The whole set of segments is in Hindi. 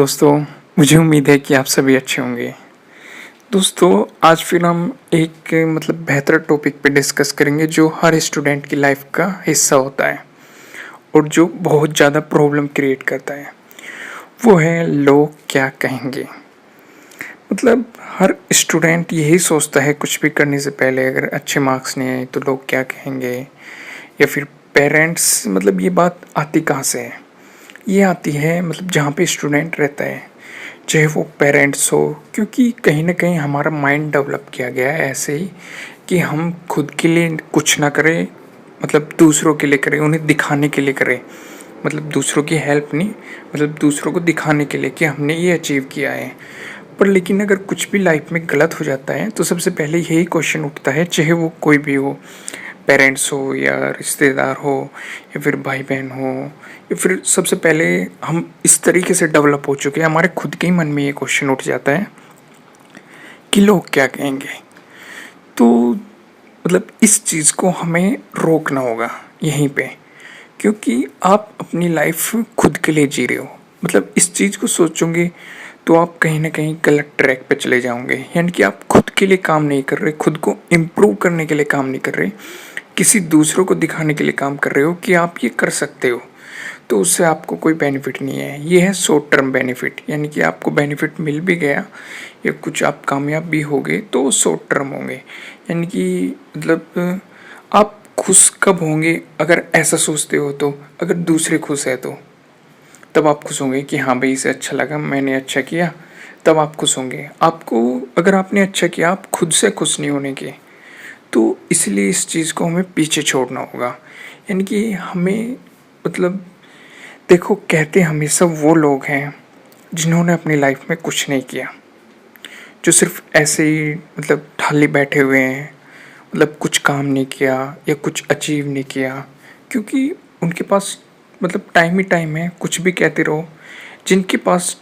दोस्तों, मुझे उम्मीद है कि आप सभी अच्छे होंगे। दोस्तों, आज फिर हम एक बेहतर टॉपिक पे डिस्कस करेंगे जो हर स्टूडेंट की लाइफ का हिस्सा होता है और जो बहुत ज़्यादा प्रॉब्लम क्रिएट करता है। वो है लोग क्या कहेंगे। हर स्टूडेंट यही सोचता है कुछ भी करने से पहले, अगर अच्छे मार्क्स नहीं आए तो लोग क्या कहेंगे, या फिर पेरेंट्स ये बात आती कहाँ से है। ये आती है जहाँ पे स्टूडेंट रहता है, चाहे वो पेरेंट्स हो, क्योंकि कहीं ना कहीं हमारा माइंड डेवलप किया गया है ऐसे ही कि हम खुद के लिए कुछ ना करें, दूसरों के लिए करें, उन्हें दिखाने के लिए करें। दूसरों की हेल्प नहीं, दूसरों को दिखाने के लिए कि हमने ये अचीव किया है। पर लेकिन अगर कुछ भी लाइफ में गलत हो जाता है तो सबसे पहले यही क्वेश्चन उठता है, चाहे वो कोई भी हो, पेरेंट्स हो या रिश्तेदार हो या फिर भाई बहन हो, या फिर सबसे पहले हम इस तरीके से डेवलप हो चुके हैं, हमारे खुद के ही मन में ये क्वेश्चन उठ जाता है कि लोग क्या कहेंगे। तो इस चीज़ को हमें रोकना होगा यहीं पे, क्योंकि आप अपनी लाइफ खुद के लिए जी रहे हो। इस चीज़ को सोचोगे तो आप कहीं ना कहीं गलत ट्रैक पे चले जाओगे, यानी कि आप खुद के लिए काम नहीं कर रहे, खुद को इम्प्रूव करने के लिए काम नहीं कर रहे, किसी दूसरों को दिखाने के लिए काम कर रहे हो कि आप ये कर सकते हो। तो उससे आपको कोई बेनिफिट नहीं है। ये है शॉर्ट टर्म बेनिफिट, यानी कि आपको बेनिफिट मिल भी गया या कुछ आप कामयाब भी हो गए तो शॉर्ट टर्म होंगे। यानी कि आप खुश कब होंगे अगर ऐसा सोचते हो, तो अगर दूसरे खुश है तो तब आप खुश होंगे कि हाँ भाई, इसे अच्छा लगा, मैंने अच्छा किया, तब आप खुश होंगे। आपको अगर आपने अच्छा किया, आप खुद से खुश नहीं होने के, तो इसलिए इस चीज़ को हमें पीछे छोड़ना होगा। यानी कि हमें देखो, कहते हमेशा वो लोग हैं जिन्होंने अपनी लाइफ में कुछ नहीं किया, जो सिर्फ ऐसे ही खाली बैठे हुए हैं, कुछ काम नहीं किया या कुछ अचीव नहीं किया, क्योंकि उनके पास टाइम ही टाइम है, कुछ भी कहते रहो। जिनके पास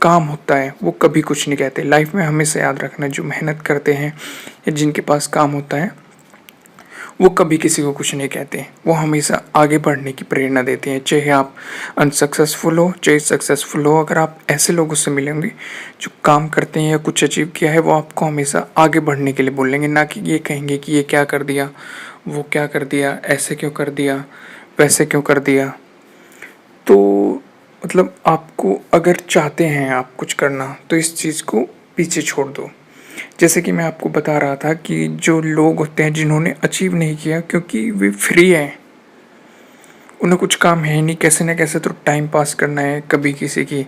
काम होता है वो कभी कुछ नहीं कहते। लाइफ में हमेशा याद रखना, जो मेहनत करते हैं या जिनके पास काम होता है वो कभी किसी को कुछ नहीं कहते। वो हमेशा आगे बढ़ने की प्रेरणा देते हैं, चाहे आप अनसक्सेसफुल हो चाहे सक्सेसफुल हो। अगर आप ऐसे लोगों से मिलेंगे जो काम करते हैं या कुछ अचीव किया है, वो आपको हमेशा आगे बढ़ने के लिए बोलेंगे, ना कि ये कहेंगे कि ये क्या कर दिया, वो क्या कर दिया, ऐसे क्यों कर दिया, वैसे क्यों कर दिया। तो आपको अगर चाहते हैं आप कुछ करना, तो इस चीज़ को पीछे छोड़ दो। जैसे कि मैं आपको बता रहा था कि जो लोग होते हैं जिन्होंने अचीव नहीं किया, क्योंकि वे फ्री हैं, उन्हें कुछ काम है नहीं, कैसे न कैसे तो टाइम पास करना है। कभी किसी की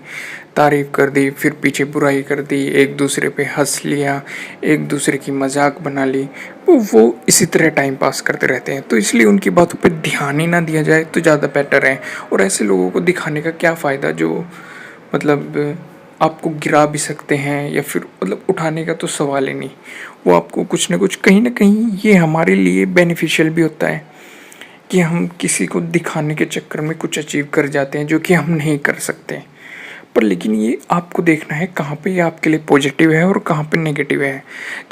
तारीफ़ कर दी, फिर पीछे बुराई कर दी, एक दूसरे पे हंस लिया, एक दूसरे की मजाक बना ली, वो इसी तरह टाइम पास करते रहते हैं। तो इसलिए उनकी बातों पे ध्यान ही ना दिया जाए तो ज़्यादा बेटर है। और ऐसे लोगों को दिखाने का क्या फ़ायदा जो आपको गिरा भी सकते हैं, या फिर उठाने का तो सवाल ही नहीं। वो आपको कुछ ना कुछ, कहीं ना कहीं ये हमारे लिए बेनिफिशियल भी होता है कि हम किसी को दिखाने के चक्कर में कुछ अचीव कर जाते हैं जो कि हम नहीं कर सकते। पर लेकिन ये आपको देखना है कहाँ पे ये आपके लिए पॉजिटिव है और कहाँ पे नेगेटिव है।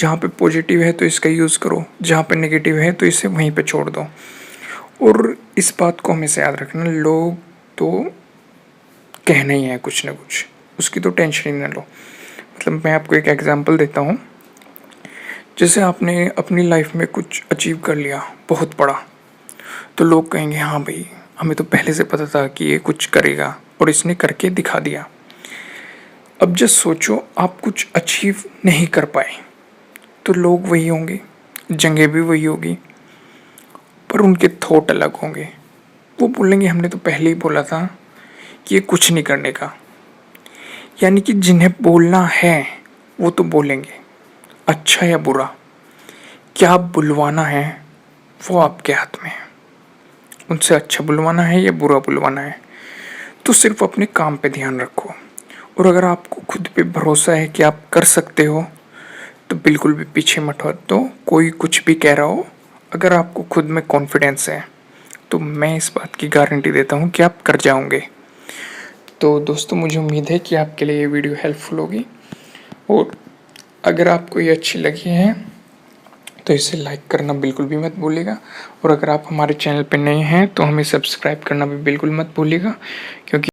जहाँ पे पॉजिटिव है तो इसका यूज़ करो, जहाँ पे नेगेटिव है तो इसे वहीं पे छोड़ दो। और इस बात को हमेशा याद रखना, लोग तो कहना ही है कुछ ना कुछ, उसकी तो टेंशन ही ना लो। मैं आपको एक एग्जांपल देता हूँ। जैसे आपने अपनी लाइफ में कुछ अचीव कर लिया बहुत बड़ा, तो लोग कहेंगे हाँ भाई, हमें तो पहले से पता था कि ये कुछ करेगा और इसने करके दिखा दिया। अब जस्ट सोचो, आप कुछ अचीव नहीं कर पाए तो लोग वही होंगे, जंगें भी वही होगी, पर उनके थॉट अलग होंगे। वो बोलेंगे हमने तो पहले ही बोला था कि ये कुछ नहीं करने का। यानी कि जिन्हें बोलना है वो तो बोलेंगे, अच्छा या बुरा, क्या बुलवाना है वो आपके हाथ में है। उनसे अच्छा बुलवाना है या बुरा बुलवाना है, तो सिर्फ अपने काम पे ध्यान रखो। और अगर आपको खुद पे भरोसा है कि आप कर सकते हो, तो बिल्कुल भी पीछे मत हटो। कोई कुछ भी कह रहा हो, अगर आपको खुद में कॉन्फिडेंस है तो मैं इस बात की गारंटी देता हूँ कि आप कर जाओगे। तो दोस्तों, मुझे उम्मीद है कि आपके लिए ये वीडियो हेल्पफुल होगी, और अगर आपको ये अच्छी लगी है तो इसे लाइक करना बिल्कुल भी मत भूलिएगा। और अगर आप हमारे चैनल पर नए हैं तो हमें सब्सक्राइब करना भी बिल्कुल मत भूलिएगा, क्योंकि